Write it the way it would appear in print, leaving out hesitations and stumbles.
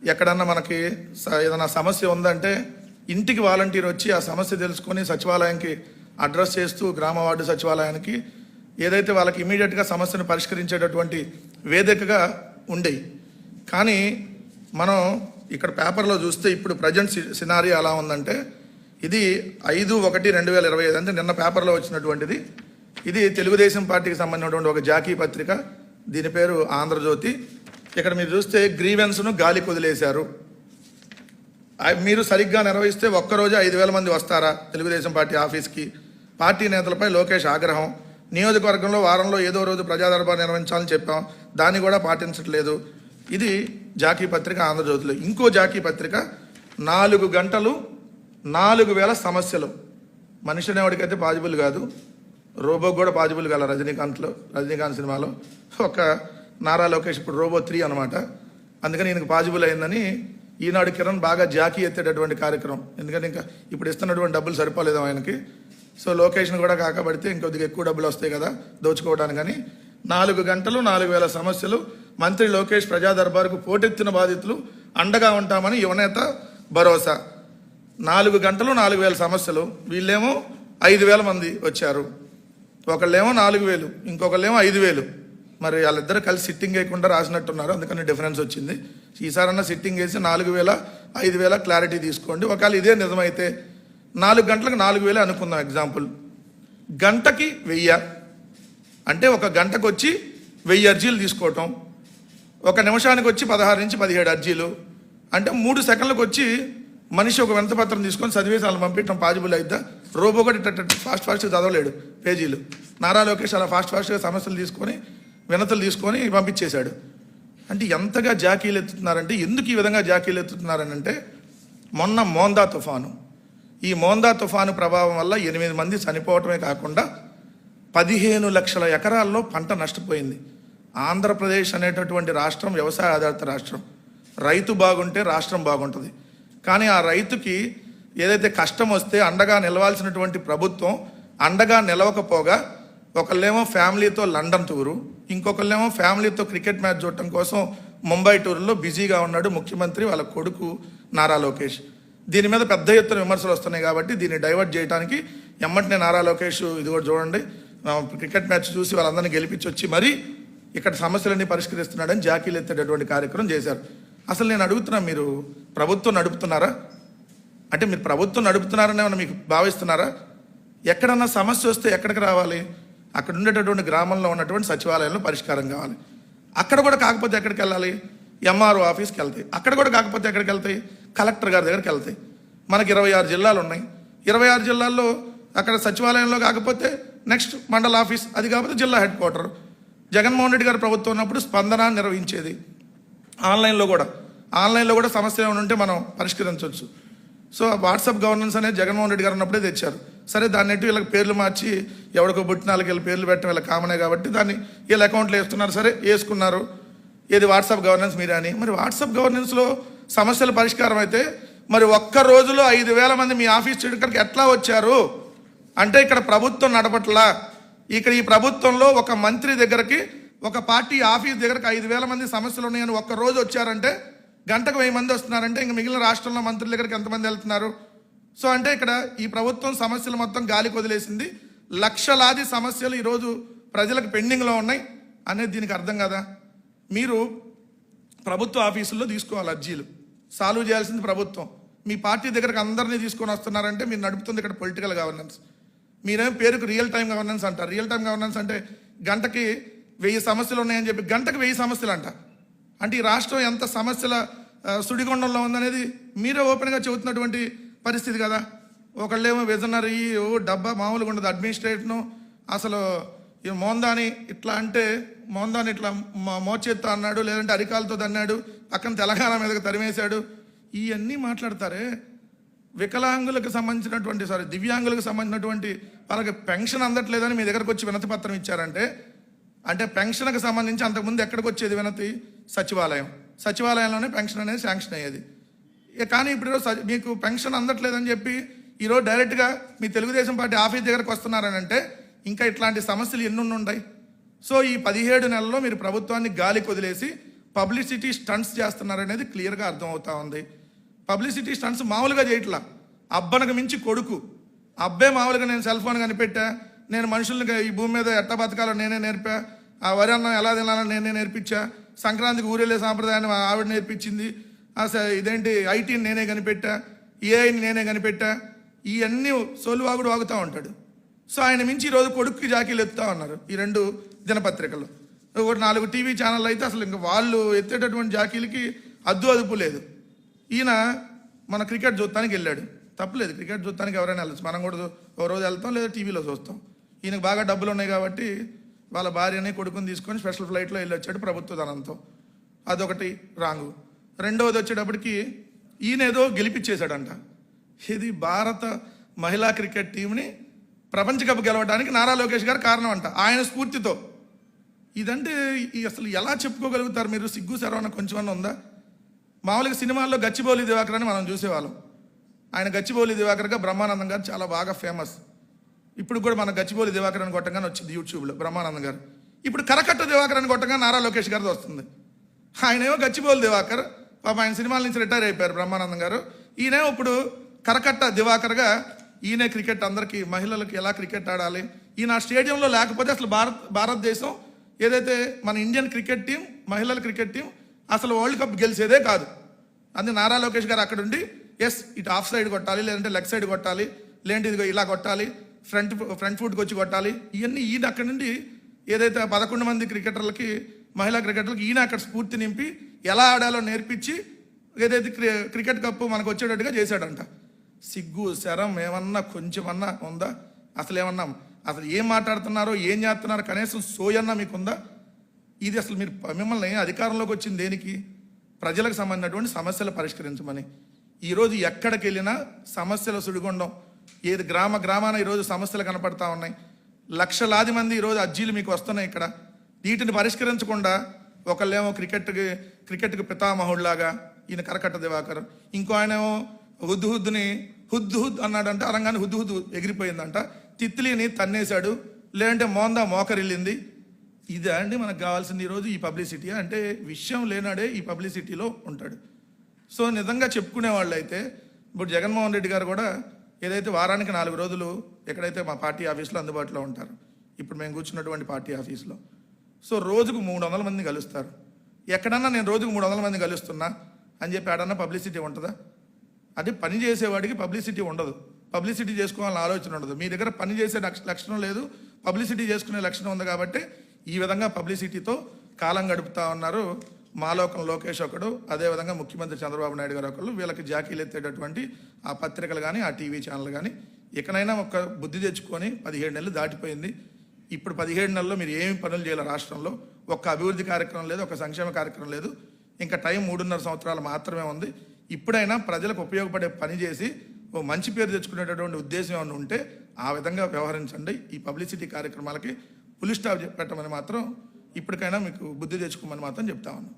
ఎక్కడన్నా మనకి ఏదైనా సమస్య ఉందంటే ఇంటికి వాలంటీర్ వచ్చి ఆ సమస్య తెలుసుకొని సచివాలయానికి అడ్రస్ చేస్తూ గ్రామ వార్డు సచివాలయానికి ఏదైతే వాళ్ళకి ఇమీడియట్గా సమస్యను పరిష్కరించేటటువంటి వేదికగా ఉండేవి. కానీ మనం ఇక్కడ పేపర్లో చూస్తే ఇప్పుడు ప్రజెంట్ సినారీ ఎలా ఉందంటే ఇది 5/1/2025 అంటే నిన్న పేపర్లో వచ్చినటువంటిది. ఇది తెలుగుదేశం పార్టీకి సంబంధించినటువంటి ఒక జాకీ పత్రిక, దీని పేరు ఆంధ్రజ్యోతి. ఇక్కడ మీరు చూస్తే గ్రీవెన్స్ను గాలి కొదిలేశారు. మీరు సరిగ్గా నిర్వహిస్తే ఒక్కరోజు 5,000 మంది వస్తారా తెలుగుదేశం పార్టీ ఆఫీస్కి? పార్టీ నేతలపై లోకేష్ ఆగ్రహం. నియోజకవర్గంలో వారంలో ఏదో రోజు ప్రజా దర్బార్ నిర్వహించాలని చెప్పాం, దాన్ని కూడా పాటించట్లేదు. ఇది జాకీ పత్రిక ఆంధ్రజ్యోతిలో. ఇంకో జాకీ పత్రిక 4 గంటలు 4,000 సమస్యలు. మనిషి అనేవాడికైతే పాజిబుల్ కాదు, రోబోకి కూడా పాజిబుల్ కాల. రజనీకాంత్ సినిమాలో ఒక నారా లోకేష్ ఇప్పుడు రోబో 3 అనమాట. అందుకని ఈయనకు పాజిబుల్ అయిందని ఈనాడు కిరణ్ బాగా జాకీ ఎత్తేటటువంటి కార్యక్రమం. ఎందుకంటే ఇంకా ఇప్పుడు ఇస్తున్నటువంటి డబ్బులు సరిపోలేదు ఆయనకి. సో లొకేషన్ కూడా కాకబడితే ఇంకొద్దిగా ఎక్కువ డబ్బులు వస్తాయి కదా దోచుకోవడానికి. కానీ 4 గంటలు 4,000 సమస్యలు. మంత్రి లోకేష్ ప్రజా దర్బారుకు పోటెత్తిన బాధితులు అండగా ఉంటామని యువనేత భరోసా. 4 గంటలు 4,000 సమస్యలు. వీళ్ళేమో 5,000 మంది వచ్చారు. ఒకళ్ళేమో 4,000, ఇంకొకళ్ళేమో 5,000. మరి వాళ్ళిద్దరు కలిసి సిట్టింగ్ వేయకుండా రాసినట్టున్నారు, అందుకని డిఫరెన్స్ వచ్చింది. ఈసారన్నా సిట్టింగ్ వేసి 4,000 5,000 క్లారిటీ తీసుకోండి. ఒకవేళ ఇదే నిజమైతే 4 గంటలకు 4,000 అనుకుందాం ఎగ్జాంపుల్. గంటకి 1000 అంటే ఒక గంటకు వచ్చి 1000 అర్జీలు తీసుకోవటం, ఒక నిమిషానికి వచ్చి 16 నుంచి 17 అర్జీలు అంటే 3 సెకండ్లకు వచ్చి మనిషి ఒక వినతిపత్రం తీసుకొని చదివేసి వాళ్ళని పంపించడం పాజిబుల్ అయిద్దా? రోబో కూడా ఫాస్ట్గా చదవలేడు పేజీలు. నారా లోకేష్ అలా ఫాస్ట్గా సమస్యలు తీసుకొని వినతులు తీసుకొని పంపించేశాడు. అంటే ఎంతగా జాకీలు ఎత్తుతున్నారంటే, ఎందుకు ఈ విధంగా జాకీలు ఎత్తుతున్నారని అంటే, మొన్న మోందా తుఫాను, ఈ మోందా తుఫాను ప్రభావం వల్ల 8 మంది చనిపోవటమే కాకుండా 15 లక్షల ఎకరాల్లో పంట నష్టపోయింది. ఆంధ్రప్రదేశ్ అనేటటువంటి రాష్ట్రం వ్యవసాయ ఆధారిత రాష్ట్రం. రైతు బాగుంటే రాష్ట్రం బాగుంటుంది. కానీ ఆ రైతుకి ఏదైతే కష్టం వస్తే అండగా నిలవాల్సినటువంటి ప్రభుత్వం అండగా నిలవకపోగా, ఒకళ్ళేమో ఫ్యామిలీతో లండన్ టూరు, ఇంకొకళ్ళేమో ఫ్యామిలీతో క్రికెట్ మ్యాచ్ చూడటం కోసం ముంబై టూర్లో బిజీగా ఉన్నాడు ముఖ్యమంత్రి వాళ్ళ కొడుకు నారా లోకేష్. దీని మీద పెద్ద ఎత్తున విమర్శలు వస్తున్నాయి కాబట్టి దీన్ని డైవర్ట్ చేయడానికి ఎమ్మటినే నారా లోకేష్ ఇది కూడా చూడండి క్రికెట్ మ్యాచ్ చూసి వాళ్ళందరినీ గెలిపించి వచ్చి మరీ ఇక్కడ సమస్యలన్నీ పరిష్కరిస్తున్నాడని జాకీలు ఎత్తేటటువంటి కార్యక్రమం చేశారు. అసలు నేను అడుగుతున్నా, మీరు ప్రభుత్వం నడుపుతున్నారా? అంటే మీరు ప్రభుత్వం నడుపుతున్నారని ఏమన్నా మీకు భావిస్తున్నారా? ఎక్కడన్నా సమస్య వస్తే ఎక్కడికి రావాలి? అక్కడ ఉండేటటువంటి గ్రామంలో ఉన్నటువంటి సచివాలయంలో పరిష్కారం కావాలి. అక్కడ కూడా కాకపోతే ఎక్కడికి వెళ్ళాలి? ఎంఆర్ఓ ఆఫీస్కి వెళ్తాయి. అక్కడ కూడా కాకపోతే ఎక్కడికి వెళ్తాయి? కలెక్టర్ గారి దగ్గరికి వెళ్తాయి. మనకి 26 జిల్లాలు ఉన్నాయి. 26 జిల్లాల్లో అక్కడ సచివాలయంలో కాకపోతే నెక్స్ట్ మండల ఆఫీస్, అది కాకపోతే జిల్లా హెడ్ క్వార్టర్. జగన్మోహన్ రెడ్డి గారి ప్రభుత్వం ఉన్నప్పుడు స్పందన నిర్వహించేది. ఆన్లైన్లో కూడా సమస్యలు ఏమైనా ఉంటే మనం పరిష్కరించవచ్చు. సో వాట్సాప్ గవర్నెన్స్ అనేది జగన్మోహన్ రెడ్డి గారు ఉన్నప్పుడే తెచ్చారు. సరే, దాన్ని ఎటు వీళ్ళకి పేర్లు మార్చి ఎవరికో పుట్టినాళ్ళకి వీళ్ళ పేర్లు పెట్టడం వీళ్ళ కామనే కాబట్టి దాన్ని వీళ్ళ అకౌంట్లో వేస్తున్నారు. సరే, వేసుకున్నారు. ఏది వాట్సాప్ గవర్నెన్స్ మీరే అని. మరి వాట్సాప్ గవర్నెన్స్లో సమస్యల పరిష్కారం అయితే మరి ఒక్క రోజులో 5,000 మంది మీ ఆఫీస్ ఇక్కడికి ఎట్లా వచ్చారు అంటే ఇక్కడ ప్రభుత్వం నడపట్లా. ఇక్కడ ఈ ప్రభుత్వంలో ఒక మంత్రి దగ్గరికి, ఒక పార్టీ ఆఫీస్ దగ్గరకు 5,000 మంది సమస్యలు ఉన్నాయని ఒక్క రోజు వచ్చారంటే, గంటకు 1000 మంది వస్తున్నారంటే ఇంక మిగిలిన రాష్ట్రంలో మంత్రుల దగ్గరికి ఎంతమంది వెళ్తున్నారు? సో అంటే ఇక్కడ ఈ ప్రభుత్వం సమస్యలు మొత్తం గాలికి వదిలేసింది. లక్షలాది సమస్యలు ఈరోజు ప్రజలకు పెండింగ్లో ఉన్నాయి అనేది దీనికి అర్థం కదా. మీరు ప్రభుత్వ ఆఫీసుల్లో తీసుకోవాలి అర్జీలు, సాల్వ్ చేయాల్సింది ప్రభుత్వం. మీ పార్టీ దగ్గరకు అందరినీ తీసుకొని వస్తున్నారంటే మీరు నడుపుతుంది ఇక్కడ పొలిటికల్ గవర్నెన్స్. మీరేం పేరుకు రియల్ టైం గవర్నెన్స్ అంటారు. రియల్ టైం గవర్నెన్స్ అంటే గంటకి 1000 సమస్యలు ఉన్నాయని చెప్పి గంటకు 1000 సమస్యలు అంట. అంటే ఈ రాష్ట్రం ఎంత సమస్యల సుడిగుండంలో ఉందనేది మీరే ఓపెన్గా చెబుతున్నటువంటి పరిస్థితి కదా. ఒకళ్ళేమో విజనరీ, డబ్బా మామూలుగా ఉండదు, అడ్మినిస్ట్రేషను. అసలు ఈ మోందాని ఇట్లా అంటే మోందాని ఇట్లా మోచేత్తో అన్నాడు, లేదంటే అరికాలతో తన్నాడు, పక్కన తెలంగాణ మీదకి తరిమేశాడు. ఇవన్నీ మాట్లాడతారే. వికలాంగులకు సంబంధించినటువంటి దివ్యాంగులకు సంబంధించినటువంటి వాళ్ళకి పెన్షన్ అందట్లేదని మీ దగ్గరకు వచ్చి వినతి పత్రం ఇచ్చారంటే, అంటే పెన్షన్కి సంబంధించి అంతకుముందు ఎక్కడికి వచ్చేది వినతి? సచివాలయంలోనే పెన్షన్ అనేది శాంక్షన్ అయ్యేది. కానీ ఇప్పుడు మీకు పెన్షన్ అందట్లేదని చెప్పి ఈరోజు డైరెక్ట్గా మీ తెలుగుదేశం పార్టీ ఆఫీస్ దగ్గరకు వస్తున్నారని అంటే ఇంకా ఇట్లాంటి సమస్యలు ఎన్ని ఉన్నాయి? సో ఈ 17 నెలల్లో మీరు ప్రభుత్వాన్ని గాలికి వదిలేసి పబ్లిసిటీ స్టంట్స్ చేస్తున్నారనేది క్లియర్గా అర్థమవుతా ఉంది. పబ్లిసిటీ స్టంట్స్ మామూలుగా చేయట్లా, అబ్బనకు మించి కొడుకు. అబ్బే మామూలుగా నేను సెల్ ఫోన్ కనిపెట్టా, నేను మనుషులకి ఈ భూమి మీద ఎట్ట బతకాలో నేనే నేర్పా, ఆ వరి అన్నం ఎలా తినాలో నేనే నేర్పించా, సంక్రాంతికి ఊరెళ్ళే సాంప్రదాయాన్ని మా ఆవిడ నేర్పించింది, ఇదేంటి ఐటీని నేనే కనిపెట్టా, ఏఐని నేనే కనిపెట్టా, ఇవన్నీ సోలువాగుడు వాగుతూ ఉంటాడు. సో ఆయన మించి ఈరోజు కొడుక్కి జాకీలు ఎత్తుతా ఉన్నారు ఈ 2 దినపత్రికలు. ఒకటి 4 టీవీ ఛానళ్ళు అయితే అసలు ఇంకా వాళ్ళు ఎత్తేటటువంటి జాకీలకి అదుపు లేదు. ఈయన మన క్రికెట్ చూడటానికి వెళ్ళాడు, తప్పలేదు, క్రికెట్ చూడటానికి ఎవరైనా వెళ్ళచ్చు, మనం కూడా ఓ రోజు వెళ్తాం లేదా టీవీలో చూస్తాం. ఈయనకు బాగా డబ్బులు ఉన్నాయి కాబట్టి వాళ్ళ భార్యని కొడుకుని తీసుకొని స్పెషల్ ఫ్లైట్లో వెళ్ళి వచ్చాడు ప్రభుత్వ ధనంతో. అదొకటి రాంగు. రెండవది వచ్చేటప్పటికి ఈయన ఏదో గెలిపించేశాడంట. ఇది భారత మహిళా క్రికెట్ టీంని ప్రపంచ కప్ గెలవడానికి నారా లోకేష్ గారు కారణం అంట, ఆయన స్ఫూర్తితో. ఇదంటే అసలు ఎలా చెప్పుకోగలుగుతారు మీరు? సిగ్గు శరవణ కొంచెమన్నా ఉందా? మామూలుగా సినిమాల్లో గచ్చిబౌలి దివాకర్ అని మనం చూసేవాళ్ళం. ఆయన గచ్చిబౌలి దివాకర్గా బ్రహ్మానందం గారు చాలా బాగా ఫేమస్. ఇప్పుడు కూడా మన గచ్చిబౌలి దివాకర్ అని కొట్టగానే వచ్చింది యూట్యూబ్లో బ్రహ్మానందం గారు. ఇప్పుడు కరకట్ట దివాకర్ అని కొట్టగా నారా లోకేష్ గారిది వస్తుంది. ఆయనేమో గచ్చిబౌలి దివాకర్, పాప ఆయన సినిమాల నుంచి రిటైర్ అయిపోయారు బ్రహ్మానందం గారు. ఈయనేమో ఇప్పుడు కరకట్ట దివాకర్గా ఈయనే క్రికెట్ అందరికీ మహిళలకు ఎలా క్రికెట్ ఆడాలి, ఈయన స్టేడియంలో లేకపోతే అసలు భారతదేశం ఏదైతే మన ఇండియన్ క్రికెట్ టీం, మహిళల క్రికెట్ టీం అసలు వరల్డ్ కప్ గెలిచేదే కాదు. అందుకే నారా లోకేష్ గారు అక్కడ ఉండి ఇటు ఆఫ్ సైడ్ కొట్టాలి, లేదంటే లెగ్ సైడ్ కొట్టాలి, లేదంటే ఇదిగో ఇలా కొట్టాలి, ఫ్రంట్ ఫుట్కి వచ్చి కొట్టాలి, ఇవన్నీ ఈయన అక్కడ నుండి ఏదైతే 11 మంది క్రికెటర్లకి, మహిళా క్రికెటర్లకి ఈయన అక్కడ స్ఫూర్తి నింపి ఎలా ఆడాలో నేర్పించి ఏదైతే క్రికెట్ కప్పు మనకు వచ్చేటట్టుగా చేశాడంట. సిగ్గు శరం ఏమన్నా కొంచెమన్నా ఉందా? అసలు ఏం మాట్లాడుతున్నారో ఏం చేస్తున్నారో కనీసం సోయన్నా మీకుందా? ఇది అసలు మిమ్మల్ని అధికారంలోకి వచ్చింది దేనికి? ప్రజలకు సంబంధించినటువంటి సమస్యలు పరిష్కరించమని. ఈరోజు ఎక్కడికి వెళ్ళినా సమస్యల సుడిగుండం. ఏది గ్రామాన ఈరోజు సమస్యలు కనపడతా ఉన్నాయి. లక్షలాది మంది ఈరోజు అర్జీలు మీకు వస్తున్నాయి ఇక్కడ. వీటిని పరిష్కరించకుండా ఒకళ్ళేమో క్రికెట్కి పితామహుడిలాగా ఈయన కరకట్ట దివాకర్, ఇంకో ఆయనేమో హుద్దు అన్నాడంట, అరంగానే హుద్దు ఎగిరిపోయిందంట, తిత్లీని తన్నేశాడు, లేదంటే మోకరిల్లింది. ఇదే అండి మనకు కావాల్సింది ఈరోజు ఈ పబ్లిసిటీ. అంటే విషయం లేనాడే ఈ పబ్లిసిటీలో ఉంటాడు. సో నిజంగా చెప్పుకునే వాళ్ళు అయితే ఇప్పుడు జగన్మోహన్ రెడ్డి గారు కూడా ఏదైతే వారానికి 4 రోజులు ఎక్కడైతే మా పార్టీ ఆఫీస్లో అందుబాటులో ఉంటారు, ఇప్పుడు మేము కూర్చున్నటువంటి పార్టీ ఆఫీస్లో, సో రోజుకు 300 మందిని కలుస్తారు. ఎక్కడన్నా నేను రోజుకు 300 మంది కలుస్తున్నా అని చెప్పి ఆడన్నా పబ్లిసిటీ ఉంటుందా? అది పని చేసేవాడికి పబ్లిసిటీ ఉండదు, పబ్లిసిటీ చేసుకోవాలని ఆలోచన ఉండదు. మీ దగ్గర పని చేసే లక్షణం లేదు, పబ్లిసిటీ చేసుకునే లక్షణం ఉంది కాబట్టి ఈ విధంగా పబ్లిసిటీతో కాలం గడుపుతా ఉన్నారు. మాలోకం లోకేష్ ఒకడు, అదేవిధంగా ముఖ్యమంత్రి చంద్రబాబు నాయుడు గారు ఒకళ్ళు. వీళ్ళకి జాకీలు ఎత్తేటటువంటి ఆ పత్రికలు కానీ ఆ టీవీ ఛానల్ కానీ ఎక్కడైనా ఒక బుద్ధి తెచ్చుకొని 17 నెలలు దాటిపోయింది. ఇప్పుడు 17 నెలల్లో మీరు ఏమి పనులు చేయాలి? రాష్ట్రంలో ఒక్క అభివృద్ధి కార్యక్రమం లేదు, ఒక సంక్షేమ కార్యక్రమం లేదు. ఇంకా టైం 3.5 సంవత్సరాలు మాత్రమే ఉంది. ఇప్పుడైనా ప్రజలకు ఉపయోగపడే పని చేసి ఓ మంచి పేరు తెచ్చుకునేటటువంటి ఉద్దేశం ఏమైనా ఉంటే ఆ విధంగా వ్యవహరించండి. ఈ పబ్లిసిటీ కార్యక్రమాలకి పులి స్టాప్ పెట్టమని మాత్రం ఇప్పటికైనా మీకు బుద్ధి తెచ్చుకోమని మాత్రం చెప్తా ఉన్నాను.